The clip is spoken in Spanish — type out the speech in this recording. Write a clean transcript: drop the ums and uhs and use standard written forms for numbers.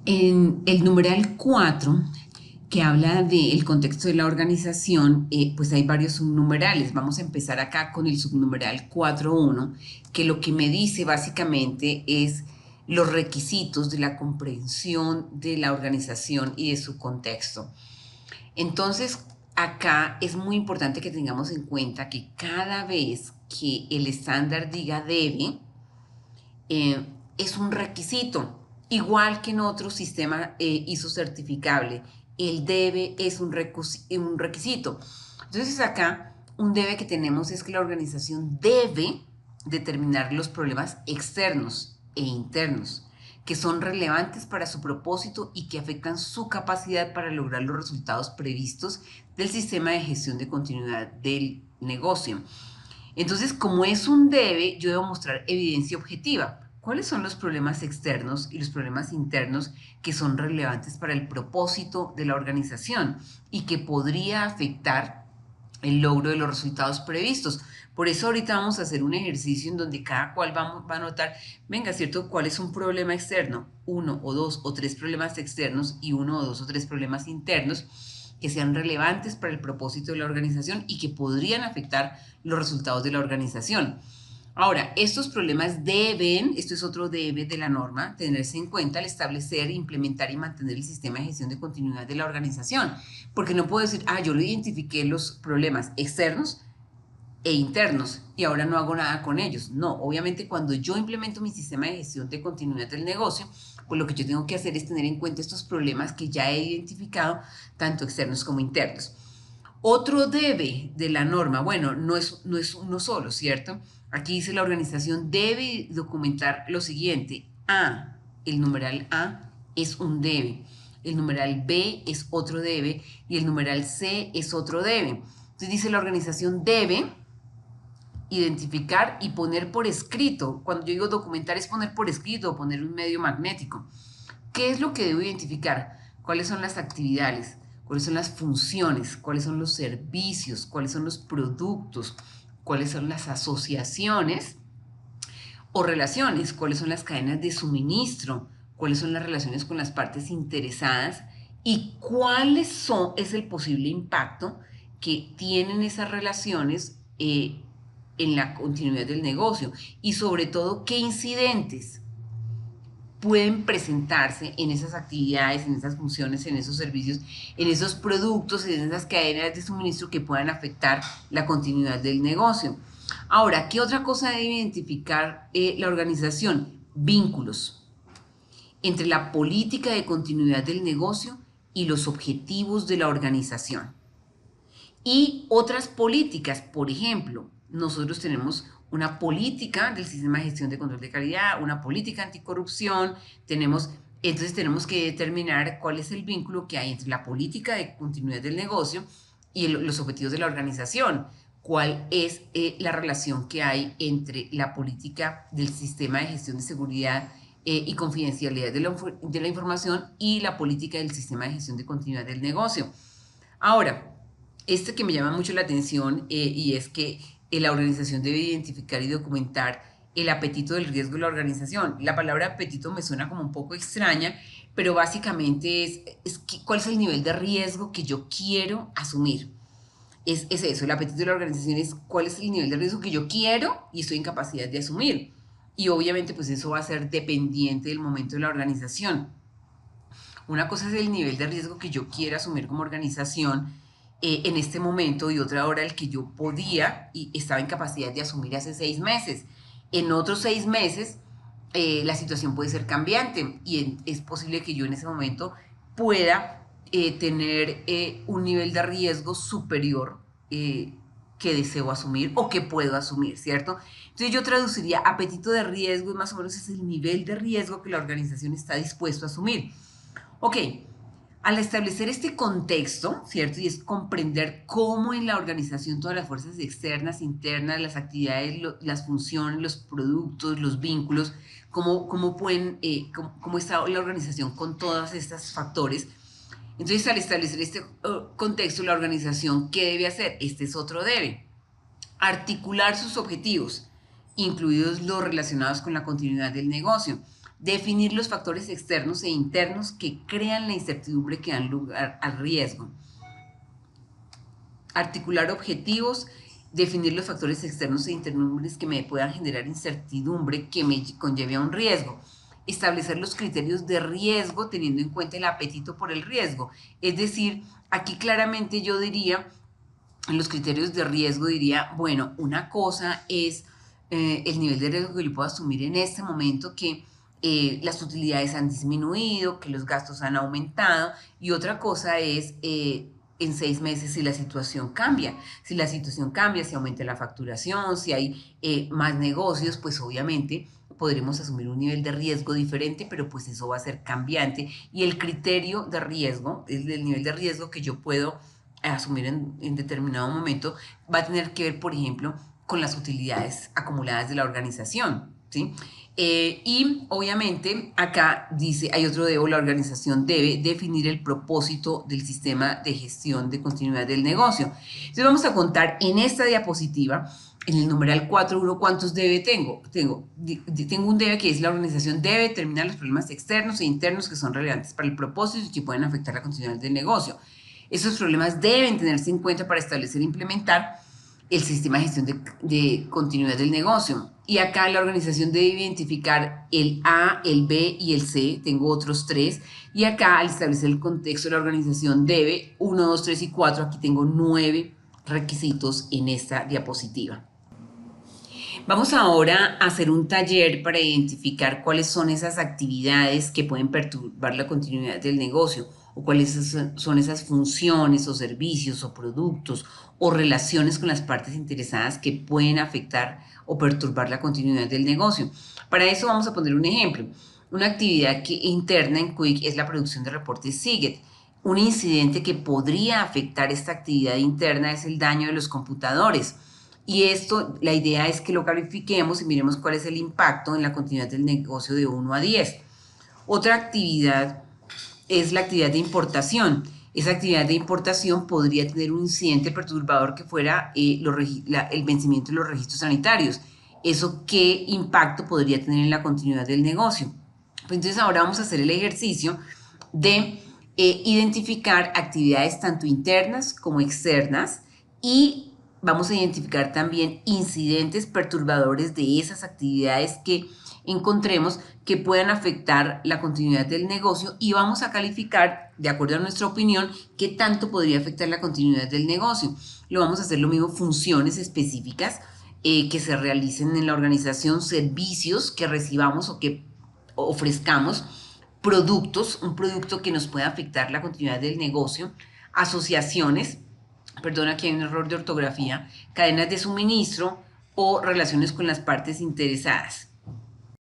En el numeral 4, que habla del contexto de la organización, pues hay varios subnumerales. Vamos a empezar acá con el subnumeral 4.1, que lo que me dice básicamente es los requisitos de la comprensión de la organización y de su contexto. Entonces, acá es muy importante que tengamos en cuenta que cada vez que el estándar diga debe, eh, es un requisito, igual que en otro sistema ISO certificable. El debe es un requisito. Entonces acá un debe que tenemos es que la organización debe determinar los problemas externos e internos que son relevantes para su propósito y que afectan su capacidad para lograr los resultados previstos del sistema de gestión de continuidad del negocio. Entonces, como es un debe, yo debo mostrar evidencia objetiva. ¿Cuáles son los problemas externos y los problemas internos que son relevantes para el propósito de la organización y que podría afectar el logro de los resultados previstos? Por eso ahorita vamos a hacer un ejercicio en donde cada cual va a notar, venga, ¿cierto? ¿Cuál es un problema externo? Uno o dos o tres problemas externos y uno o dos o tres problemas internos que sean relevantes para el propósito de la organización y que podrían afectar los resultados de la organización. Ahora, estos problemas deben, esto es otro debe de la norma, tenerse en cuenta al establecer, implementar y mantener el sistema de gestión de continuidad de la organización. Porque no puedo decir, yo lo identifiqué los problemas externos e internos y ahora no hago nada con ellos. No, obviamente cuando yo implemento mi sistema de gestión de continuidad del negocio, pues lo que yo tengo que hacer es tener en cuenta estos problemas que ya he identificado, tanto externos como internos. Otro debe de la norma, bueno, no es uno solo, ¿cierto? Aquí dice la organización debe documentar lo siguiente. El numeral A es un debe, el numeral B es otro debe y el numeral C es otro debe. Entonces dice la organización debe identificar y poner por escrito. Cuando yo digo documentar es poner por escrito o poner un medio magnético. ¿Qué es lo que debo identificar? ¿Cuáles son las actividades? ¿Cuáles son las funciones? ¿Cuáles son los servicios? ¿Cuáles son los productos? ¿Cuáles son las asociaciones o relaciones? ¿Cuáles son las cadenas de suministro? ¿Cuáles son las relaciones con las partes interesadas? ¿Y es el posible impacto que tienen esas relaciones en la continuidad del negocio? Y sobre todo, ¿qué incidentes pueden presentarse en esas actividades, en esas funciones, en esos servicios, en esos productos, en esas cadenas de suministro que puedan afectar la continuidad del negocio? Ahora, ¿qué otra cosa debe identificar la organización? Vínculos entre la política de continuidad del negocio y los objetivos de la organización. Y otras políticas, por ejemplo, nosotros tenemos una política del sistema de gestión de control de calidad, una política anticorrupción, entonces tenemos que determinar cuál es el vínculo que hay entre la política de continuidad del negocio y los objetivos de la organización, cuál es la relación que hay entre la política del sistema de gestión de seguridad y confidencialidad de la información y la política del sistema de gestión de continuidad del negocio. Ahora, este que me llama mucho la atención y es que la organización debe identificar y documentar el apetito del riesgo de la organización. La palabra apetito me suena como un poco extraña, pero básicamente cuál es el nivel de riesgo que yo quiero asumir. Es eso, el apetito de la organización es cuál es el nivel de riesgo que yo quiero y estoy en capacidad de asumir. Y obviamente pues eso va a ser dependiente del momento de la organización. Una cosa es el nivel de riesgo que yo quiera asumir como organización en este momento y otra hora el que yo podía y estaba en capacidad de asumir hace 6 meses. En otros 6 meses la situación puede ser cambiante y es posible que yo en ese momento pueda tener un nivel de riesgo superior que deseo asumir o que puedo asumir, ¿cierto? Entonces yo traduciría apetito de riesgo y más o menos es el nivel de riesgo que la organización está dispuesto a asumir. Ok, al establecer este contexto, ¿cierto? Y es comprender cómo en la organización todas las fuerzas externas, internas, las actividades, las funciones, los productos, los vínculos, cómo está la organización con todos estos factores. Entonces, al establecer este contexto, la organización, ¿qué debe hacer? Este es otro debe. Articular sus objetivos, incluidos los relacionados con la continuidad del negocio. Definir los factores externos e internos que crean la incertidumbre que dan lugar al riesgo. Articular objetivos, definir los factores externos e internos que me puedan generar incertidumbre que me conlleve a un riesgo. Establecer los criterios de riesgo teniendo en cuenta el apetito por el riesgo. Es decir, aquí claramente yo diría, en los criterios de riesgo diría, bueno, una cosa es el nivel de riesgo que yo puedo asumir en este momento, que las utilidades han disminuido, que los gastos han aumentado, y otra cosa es en 6 meses si la situación cambia. Si la situación cambia, si aumenta la facturación, si hay más negocios, pues obviamente podremos asumir un nivel de riesgo diferente, pero pues eso va a ser cambiante. Y el criterio de riesgo, el nivel de riesgo que yo puedo asumir en determinado momento, va a tener que ver, por ejemplo, con las utilidades acumuladas de la organización, ¿sí? Y obviamente acá dice, hay otro debo, la organización debe definir el propósito del sistema de gestión de continuidad del negocio. Entonces vamos a contar en esta diapositiva, en el numeral 4.1, ¿cuántos debe tengo? Tengo un debe que es la organización debe determinar los problemas externos e internos que son relevantes para el propósito y que pueden afectar la continuidad del negocio. Esos problemas deben tenerse en cuenta para establecer e implementar el sistema de gestión de continuidad del negocio. Y acá la organización debe identificar el A, el B y el C, tengo otros 3. Y acá al establecer el contexto de la organización debe 1, 2, 3 y 4, aquí tengo 9 requisitos en esta diapositiva. Vamos ahora a hacer un taller para identificar cuáles son esas actividades que pueden perturbar la continuidad del negocio o cuáles son esas funciones o servicios o productos o relaciones con las partes interesadas que pueden afectar o perturbar la continuidad del negocio. Para eso vamos a poner un ejemplo. Una actividad interna en Quick es la producción de reportes Siget. Un incidente que podría afectar esta actividad interna es el daño de los computadores. Y esto, la idea es que lo califiquemos y miremos cuál es el impacto en la continuidad del negocio de 1 a 10. Otra actividad es la actividad de importación. Esa actividad de importación podría tener un incidente perturbador que fuera el vencimiento de los registros sanitarios. ¿Eso qué impacto podría tener en la continuidad del negocio? Pues entonces ahora vamos a hacer el ejercicio de identificar actividades tanto internas como externas y vamos a identificar también incidentes perturbadores de esas actividades que encontremos que puedan afectar la continuidad del negocio y vamos a calificar, de acuerdo a nuestra opinión, qué tanto podría afectar la continuidad del negocio. Lo vamos a hacer lo mismo, funciones específicas que se realicen en la organización, servicios que recibamos o que ofrezcamos, productos, un producto que nos pueda afectar la continuidad del negocio, asociaciones, perdón, aquí hay un error de ortografía, cadenas de suministro o relaciones con las partes interesadas.